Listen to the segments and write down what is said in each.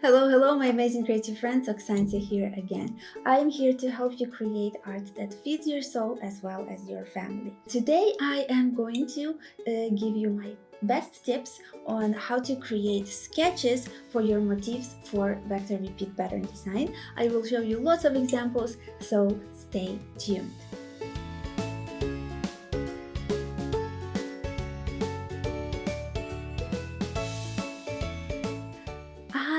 Hello, my amazing creative friends. Oksancia here again. I am here to help you create art that feeds your soul as well as your family. Today, I am going to give you my best tips on how to create sketches for your motifs for vector repeat pattern design. I will show you lots of examples, so stay tuned.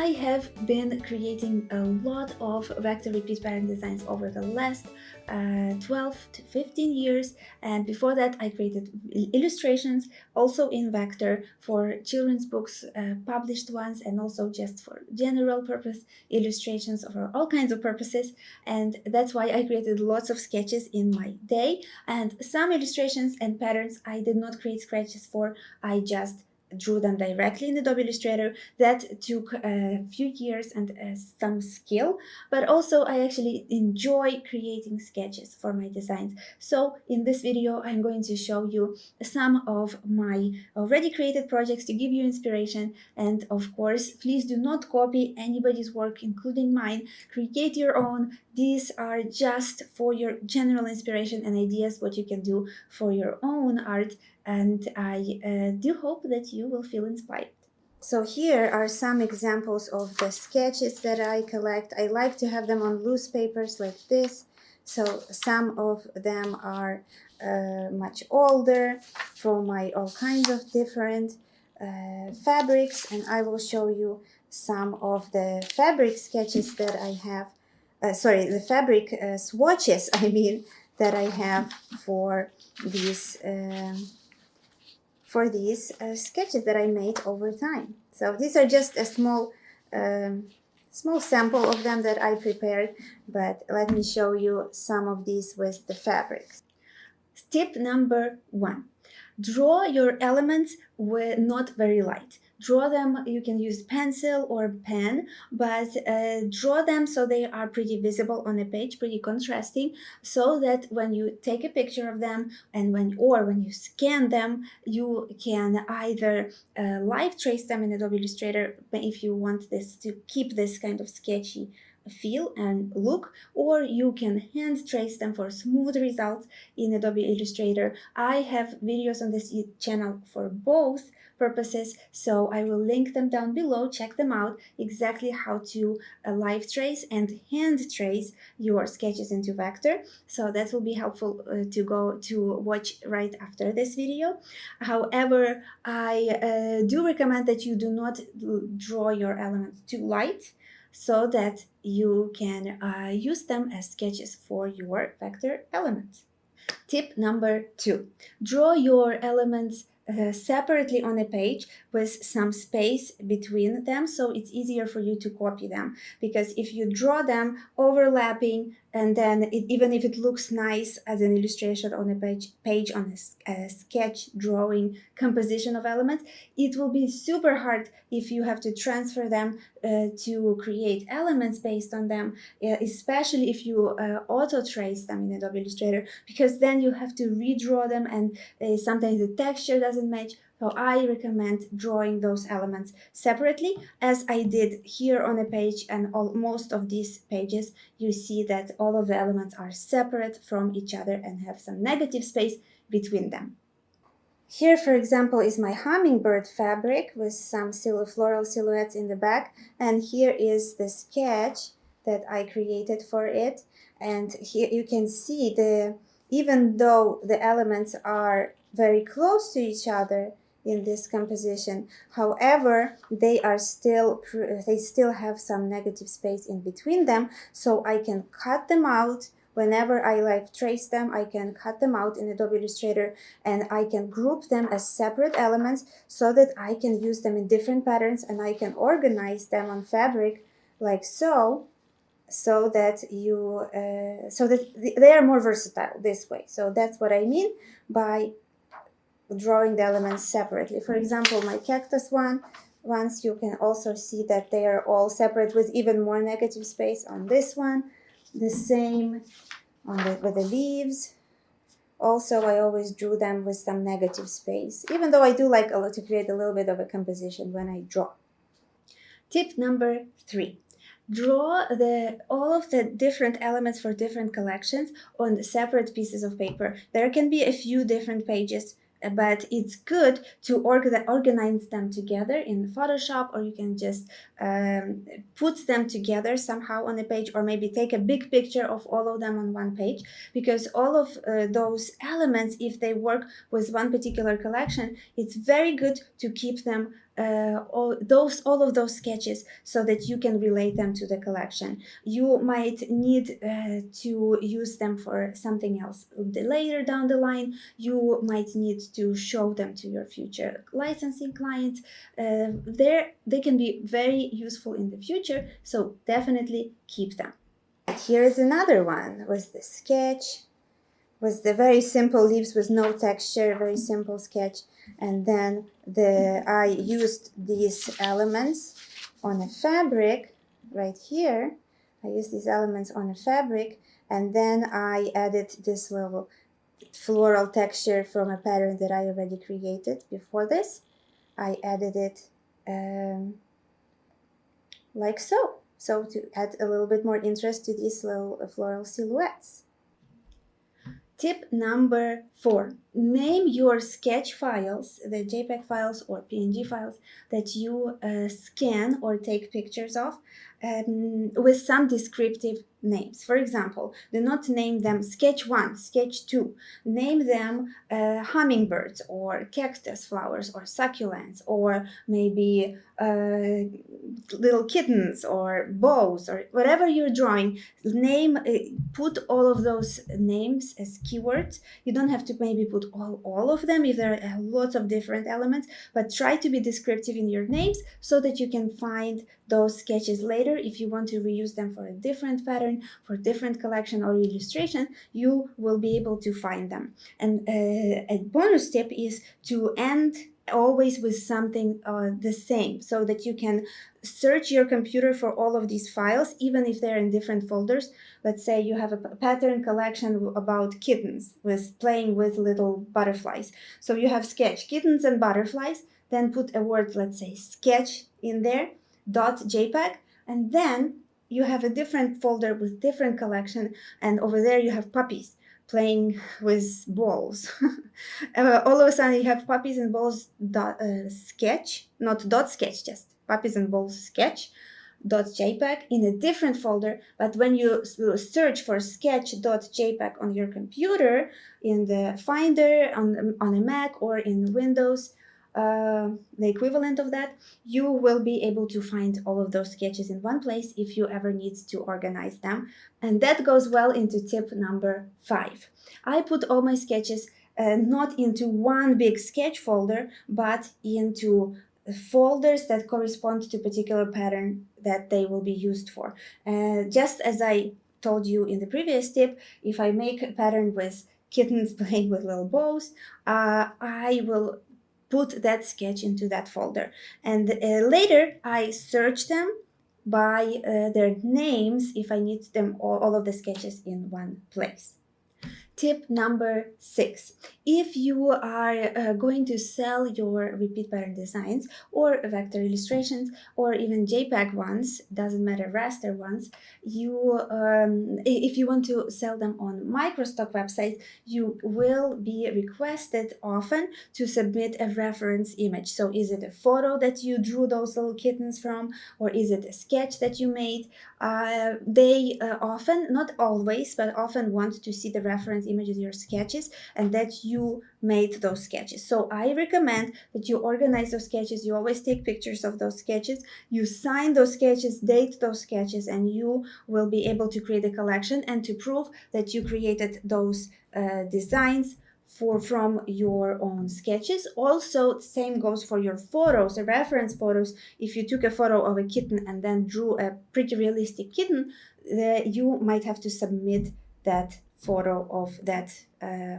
I have been creating a lot of vector repeat pattern designs over the last 12 to 15 years, and before that I created illustrations also in vector for children's books, published ones, and also just for general purpose illustrations for all kinds of purposes. And that's why I created lots of sketches in my day, and some illustrations and patterns I did not create sketches for. I just drew them directly in Adobe Illustrator. That took a few years and some skill, but also I actually enjoy creating sketches for my designs. So in this video, I'm going to show you some of my already created projects to give you inspiration. And of course, please do not copy anybody's work, including mine. Create your own. These are just for your general inspiration and ideas, what you can do for your own art, and I do hope that you will feel inspired. So here are some examples of the sketches that I collect. I like to have them on loose papers like this. So some of them are much older, from my all kinds of different fabrics, and I will show you some of the fabric sketches that I have. The fabric swatches, I mean, that I have for these sketches that I made over time. So these are just a small sample of them that I prepared, but let me show you some of these with the fabrics. Tip number 1. Draw your elements with not very light. Draw them, you can use pencil or pen, but draw them so they are pretty visible on a page, pretty contrasting, so that when you take a picture of them and when you scan them, you can either live trace them in Adobe Illustrator if you want this to keep this kind of sketchy feel and look, or you can hand trace them for smooth results in Adobe Illustrator. I have videos on this channel for both purposes, so I will link them down below. Check them out, exactly how to live trace and hand trace your sketches into vector. So that will be helpful to go to watch right after this video. However, I do recommend that you do not draw your elements too light, so that you can use them as sketches for your vector elements. Tip number 2. Draw your elements separately on a page with some space between them, so it's easier for you to copy them. Because if you draw them overlapping, and then even if it looks nice as an illustration on a page on a sketch drawing composition of elements, it will be super hard if you have to transfer them to create elements based on them, especially if you auto trace them in Adobe Illustrator, because then you have to redraw them, and sometimes the texture doesn't match. So I recommend drawing those elements separately, as I did here on a page, and most of these pages you see that all of the elements are separate from each other and have some negative space between them. Here, for example, is my hummingbird fabric with some floral silhouettes in the back, and here is the sketch that I created for it. And here you can see even though the elements are very close to each other in this composition, however, they still have some negative space in between them, so I can cut them out. Whenever I live trace them, I can cut them out in Adobe Illustrator, and I can group them as separate elements so that I can use them in different patterns, and I can organize them on fabric like so that they are more versatile this way. So that's what I mean by drawing the elements separately. For example, my cactus once you can also see that they are all separate with even more negative space on this one. The same with the leaves. Also, I always drew them with some negative space, even though I do like to create a little bit of a composition when I draw. Tip number 3. Draw all of the different elements for different collections on separate pieces of paper. There can be a few different pages, but it's good to organize them together in Photoshop, or you can just put them together somehow on a page, or maybe take a big picture of all of them on one page, because all of those elements, if they work with one particular collection, it's very good to keep them all of those sketches so that you can relate them to the collection. You might need to use them for something else later down the line. You might need to show them to your future licensing clients. They can be very useful in the future, so definitely keep them. And here is another one with the sketch, with the very simple leaves with no texture, very simple sketch. And then I used these elements on a fabric right here. I used these elements on a fabric, and then I added this little floral texture from a pattern that I already created before this. I added it like so. So to add a little bit more interest to these little floral silhouettes. Tip number 4. Name your sketch files, the JPEG files or PNG files that you scan or take pictures of, with some descriptive names. For example, do not name them sketch 1, sketch 2. Name them hummingbirds or cactus flowers or succulents, or maybe little kittens or bows or whatever you're drawing. Put all of those names as keywords. You don't have to maybe put all of them if there are lots of different elements, but try to be descriptive in your names so that you can find those sketches later. If you want to reuse them for a different pattern, for different collection or illustration, you will be able to find them. And a bonus tip is to end always with something the same, so that you can search your computer for all of these files, even if they're in different folders. Let's say you have a pattern collection about kittens with playing with little butterflies. So you have sketch kittens and butterflies, then put a word, let's say sketch in there, .jpg, and then you have a different folder with different collection, and over there you have puppies playing with balls. All of a sudden you have puppies and balls sketch, not .sketch, just puppies and balls sketch .jpg in a different folder. But when you search for sketch.jpg on your computer, in the Finder on a Mac or in Windows, the equivalent of that, you will be able to find all of those sketches in one place if you ever need to organize them. And that goes well into tip number 5. I put all my sketches not into one big sketch folder, but into folders that correspond to a particular pattern that they will be used for. Just as I told you in the previous tip, if I make a pattern with kittens playing with little bows, I will put that sketch into that folder. And later I search them by their names if I need them all of the sketches in one place. Tip number 6. If you are going to sell your repeat pattern designs or vector illustrations or even JPEG ones, doesn't matter, raster ones, if you want to sell them on microstock websites, you will be requested often to submit a reference image. So is it a photo that you drew those little kittens from, or is it a sketch that you made? They often, not always, but often want to see the reference images of your sketches and that you made those sketches. So I recommend that you organize those sketches. You always take pictures of those sketches, you sign those sketches, date those sketches, and you will be able to create a collection and to prove that you created those designs from your own sketches. Also, same goes for your photos, the reference photos. If you took a photo of a kitten and then drew a pretty realistic kitten, you might have to submit that photo of that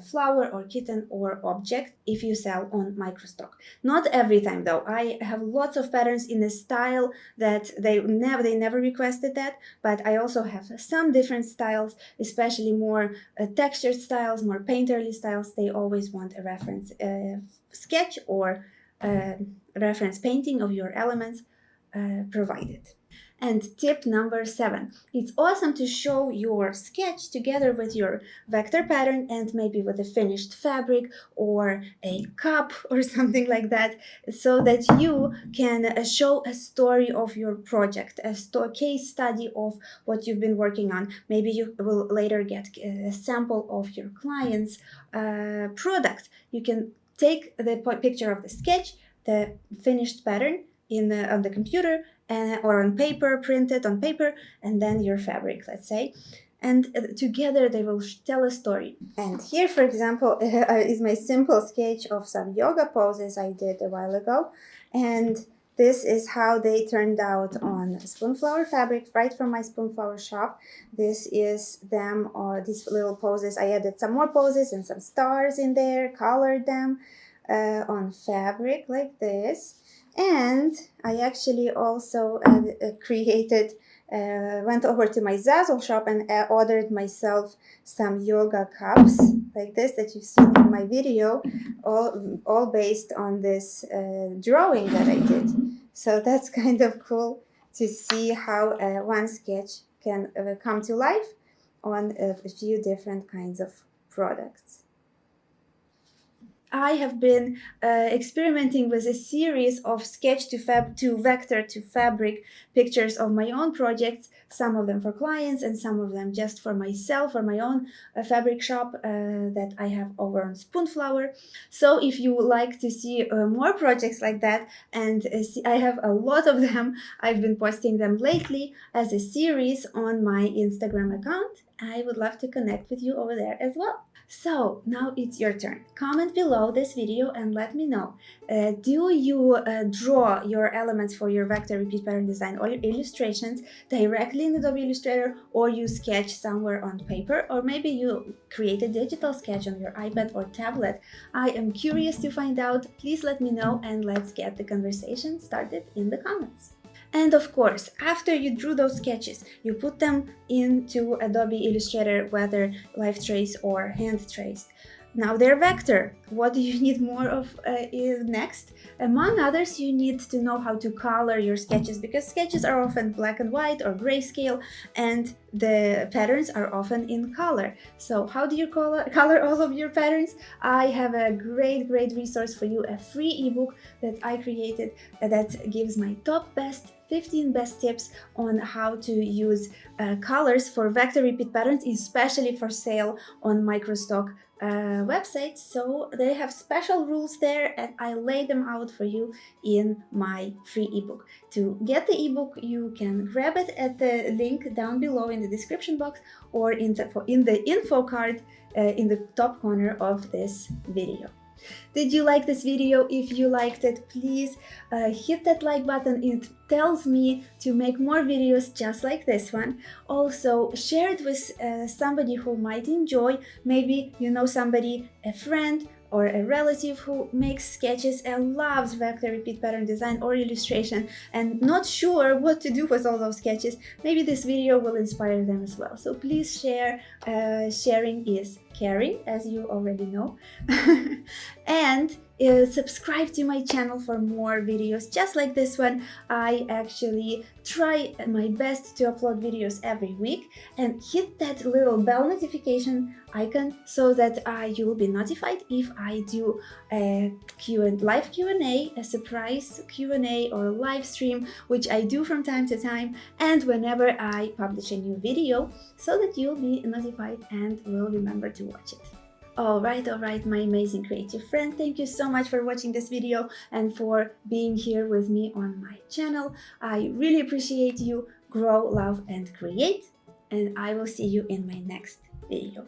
flower or kitten or object if you sell on microstock. Not every time though. I have lots of patterns in a style that they never requested that, but I also have some different styles, especially more textured styles, more painterly styles. They always want a reference sketch or reference painting of your elements. provided. And tip number 7, it's awesome to show your sketch together with your vector pattern and maybe with a finished fabric or a cup or something like that, so that you can show a story of your project, a case study of what you've been working on. Maybe you will later get a sample of your client's product. You can take the picture of the sketch, the finished pattern on the computer, or on paper, printed on paper, and then your fabric, let's say. And together they will tell a story. And here, for example, is my simple sketch of some yoga poses I did a while ago. And this is how they turned out on Spoonflower fabric, right from my Spoonflower shop. This is them, or these little poses. I added some more poses and some stars in there, colored them on fabric like this. And I actually also went over to my Zazzle shop and ordered myself some yoga cups like this that you've seen in my video, all based on this drawing that I did. So that's kind of cool to see how one sketch can come to life on a few different kinds of products. I have been experimenting with a series of sketch to vector to fabric pictures of my own projects, some of them for clients and some of them just for myself or my own fabric shop that I have over on Spoonflower. So if you would like to see more projects like that, and I have a lot of them, I've been posting them lately as a series on my Instagram account. I would love to connect with you over there as well. So now it's your turn. Comment below this video and let me know. Do you draw your elements for your vector repeat pattern design or your illustrations directly in Adobe Illustrator, or you sketch somewhere on paper, or maybe you create a digital sketch on your iPad or tablet? I am curious to find out. Please let me know and let's get the conversation started in the comments. And of course, after you drew those sketches, you put them into Adobe Illustrator, whether live trace or hand traced. Now they're vector. What do you need more of next? Among others, you need to know how to color your sketches, because sketches are often black and white or grayscale, and the patterns are often in color. So how do you color all of your patterns? I have a great resource for you, a free ebook that I created that gives my top 15 best tips on how to use colors for vector repeat patterns, especially for sale on microstock websites. So they have special rules there, and I lay them out for you in my free ebook. To get the ebook, you can grab it at the link down below in the description box, or in the info card in the top corner of this video. Did you like this video? If you liked it, please hit that like button. It tells me to make more videos just like this one. Also, share it with somebody who might enjoy. Maybe you know somebody, a friend or a relative who makes sketches and loves vector repeat pattern design or illustration and not sure what to do with all those sketches. Maybe this video will inspire them as well. So please share. Sharing is caring, as you already know. And subscribe to my channel for more videos just like this one. I actually try my best to upload videos every week, and hit that little bell notification icon so that you will be notified if I do a live Q&A, a surprise Q&A or a live stream, which I do from time to time, and whenever I publish a new video, so that you'll be notified and will remember to watch it. Alright, my amazing creative friend, thank you so much for watching this video and for being here with me on my channel. I really appreciate you. Grow, love, and create, and I will see you in my next video.